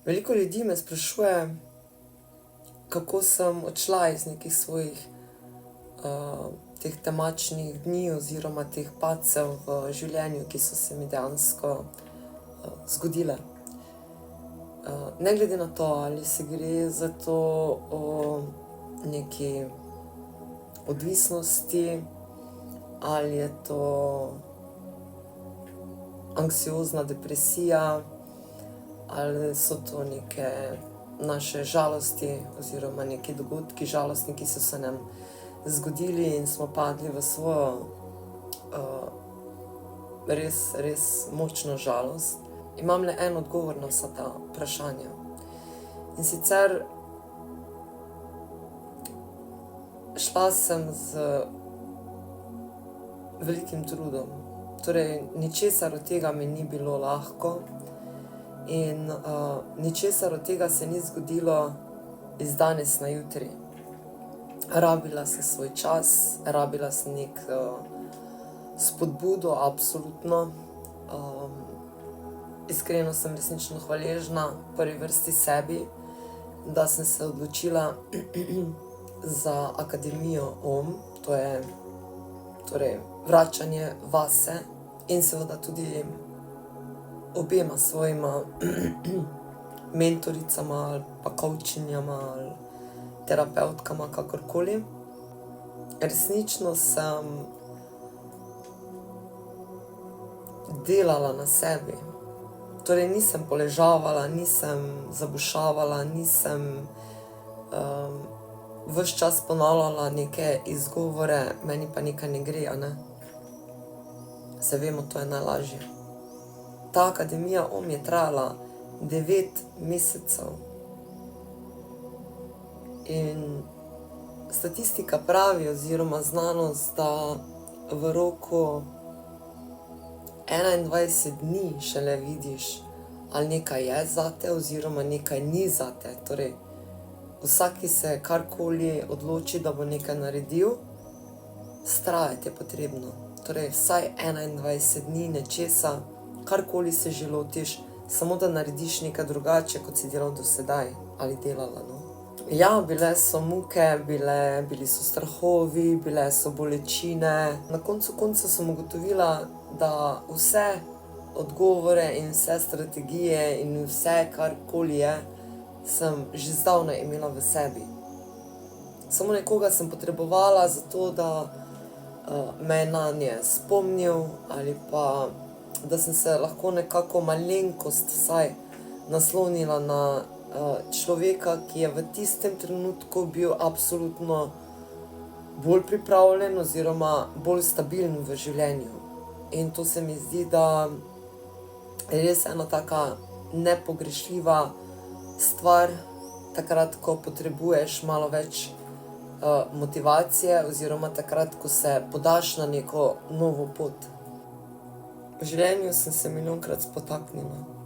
Veliko ljudi me sprašuje, kako sem odšla iz nekih svojih teh temačnih dni oziroma teh padcev v življenju, ki so se mi dejansko zgodile. Ne glede na to, ali se gre za to o neki odvisnosti, ali je to anksiozna depresija, ali so to neke naše žalosti oziroma neki dogodki žalostni, ki so se nam zgodili in smo padli v svojo res močno žalost. Imam le en odgovor na vsa ta vprašanja. In sicer šla sem z velikim trudom. Torej, ničesar od tega mi ni bilo lahko in ničesar od tega se ni zgodilo iz danes na jutri. Rabila sem svoj čas, rabila sem neko spodbudo, absolutno. Iskreno sem resnično hvaležna v prvi vrsti sebi, da sem se odločila za Akademijo OM, to je torej vračanje vase in seveda tudi obema svojima mentoricama ali pa coachinjama ali terapevtkama, kakorkoli. Resnično sem delala na sebi. Torej nisem poležavala, nisem zabušavala, nisem ves čas ponavljala neke izgovore, meni pa nekaj ne gre, a ne? Se vemo, to je najlažje. Ta Akademija OM je trajala 9 mesecev. In statistika pravi oziroma znanost, da v roku 21 dni šele vidiš, ali nekaj je zate oziroma nekaj ni zate. Torej, vsak, ki se karkoli odloči, da bo nekaj naredil, vztrajati je potrebno. Torej, vsaj 21 dni nečesa, karkoli se že lotiš, samo da narediš nekaj drugače, kot si delal do sedaj ali delala, no. Ja, bile so muke, bili so strahovi, bile so bolečine. Na koncu koncev sem ugotovila, da vse odgovore in vse strategije in vse, karkoli je, sem že zdavnaj imela v sebi. Samo nekoga sem potrebovala zato, da me je nanje spomnil ali pa da sem se lahko nekako malenkost vsaj naslonila na človeka, ki je v tistem trenutku bil absolutno bolj pripravljen oziroma bolj stabilen v življenju. In to se mi zdi, da je res ena taka nepogrešljiva stvar, takrat, ko potrebuješ malo več motivacije oziroma takrat, ko se podaš na neko novo pot. V življenju sem se milijonkrat spotaknila,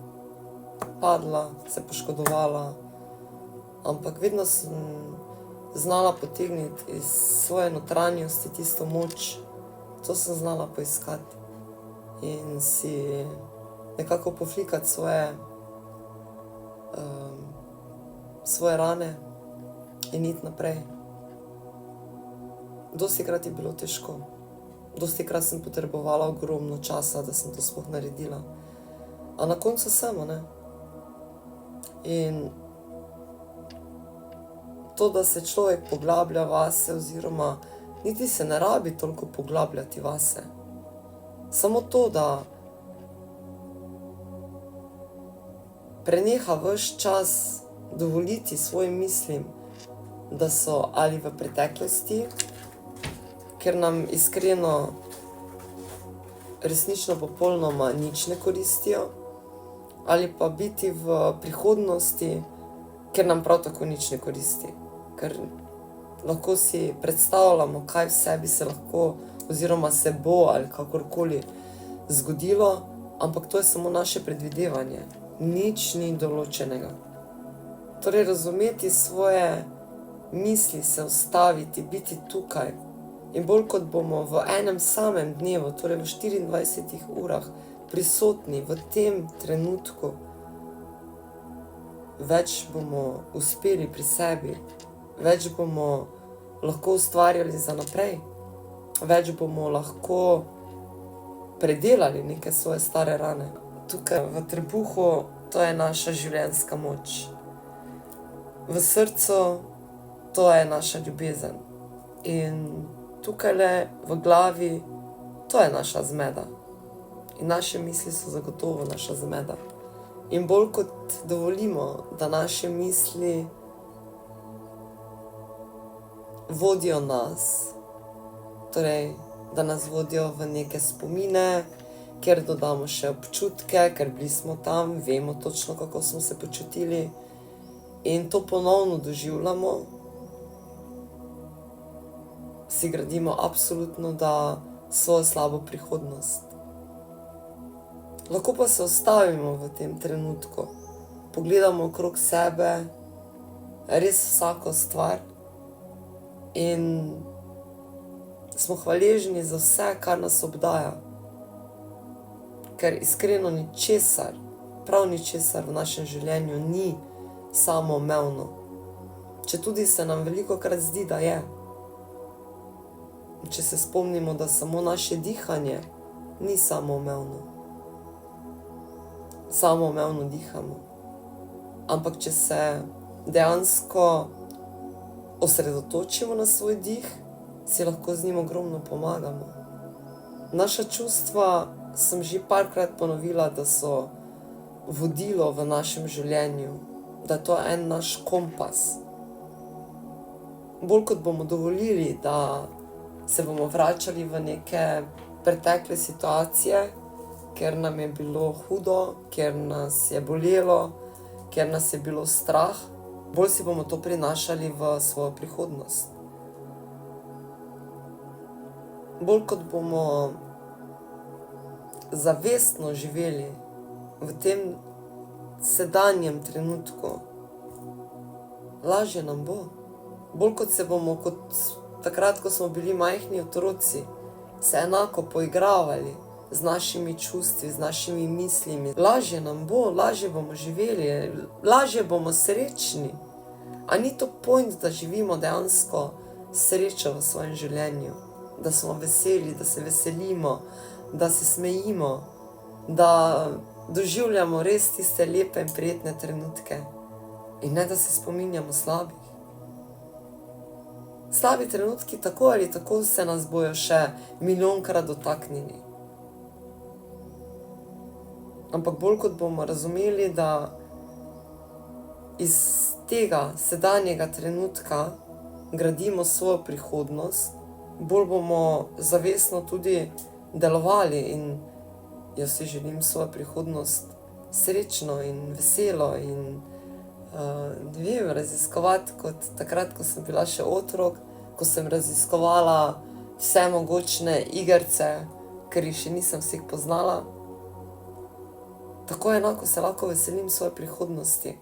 padla, se poškodovala, ampak vedno sem znala potegniti iz svoje notranjosti tisto moč, to sem znala poiskati in si nekako poflikati svoje rane in iti naprej. Dostikrat je bilo težko, dostikrat sem potrebovala ogromno časa, da sem to sploh naredila. A na koncu sem, ne? In to, da se človek poglablja vase oziroma niti se ne rabi toliko poglabljati vase. Samo to, da preneha ves čas dovoliti svojim mislim, da so ali v preteklosti, ker nam iskreno resnično popolnoma nič ne koristijo, ali pa biti v prihodnosti, ker nam prav tako nič ne koristi. Ker lahko si predstavljamo, kaj vse bi se lahko oziroma se bo ali kakorkoli zgodilo, ampak to je samo naše predvidevanje. Nič ni določenega. Torej, razumeti svoje misli, se ustaviti, biti tukaj. In bolj kot bomo v enem samem dnevu, torej v 24 urah, prisotni v tem trenutku, več bomo uspeli pri sebi, več bomo lahko ustvarjali za naprej, več bomo lahko predelali neke svoje stare rane. Tukaj v trebuhu, to je naša življenjska moč. V srcu, to je naša ljubezen. In tukajle v glavi, to je naša zmeda. In naše misli so zagotovo naša zmeda. In bolj kot dovolimo, da naše misli vodijo nas, torej, da nas vodijo v neke spomine, kjer dodamo še občutke, ker bili smo tam, vemo točno, kako smo se počutili, in to ponovno doživljamo, si gradimo absolutno da svojo slabo prihodnost. Lahko pa se ustavimo v tem trenutku, pogledamo okrog sebe, res vsako stvar, in smo hvaležni za vse, kar nas obdaja. Ker iskreno ničesar, prav ničesar v našem življenju ni samoumevno. Četudi se nam velikokrat zdi, da je. Če se spomnimo, da samo naše dihanje ni samoumevno. Samoumevno dihamo. Ampak če se dejansko osredotočimo na svoj dih, si lahko z njim ogromno pomagamo. Naša čustva, sem že parkrat ponovila, da so vodilo v našem življenju, da je to en naš kompas. Bolj kot bomo dovolili, da se bomo vračali v neke pretekle situacije, ker nam je bilo hudo, ker nas je bolelo, ker nas je bilo strah, bolj si bomo to prinašali v svojo prihodnost. Bolj kot bomo zavestno živeli v tem sedanjem trenutku, lažje nam bo. Bolj kot se bomo, kot takrat, ko smo bili majhni otroci, se enako poigravali z našimi čustvi, z našimi mislimi. Lažje nam bo, lažje bomo živeli, lažje bomo srečni. A ni to point, da živimo dejansko srečo v svojem življenju? Da smo veseli, da se veselimo, da se smejimo, da doživljamo res tiste lepe in prijetne trenutke. In ne, da se spominjamo slabih. Slabi trenutki tako ali tako se nas bojo še milijonkrat dotaknili. Ampak bolj kot bomo razumeli, da iz tega sedanjega trenutka gradimo svojo prihodnost, bolj bomo zavestno tudi delovali in jaz si želim svojo prihodnost srečno in veselo in raziskovati kot takrat, ko sem bila še otrok, ko sem raziskovala vse mogočne igrice, ker jih še nisem vseh poznala. Tako enako se lahko veselim svoje prihodnosti.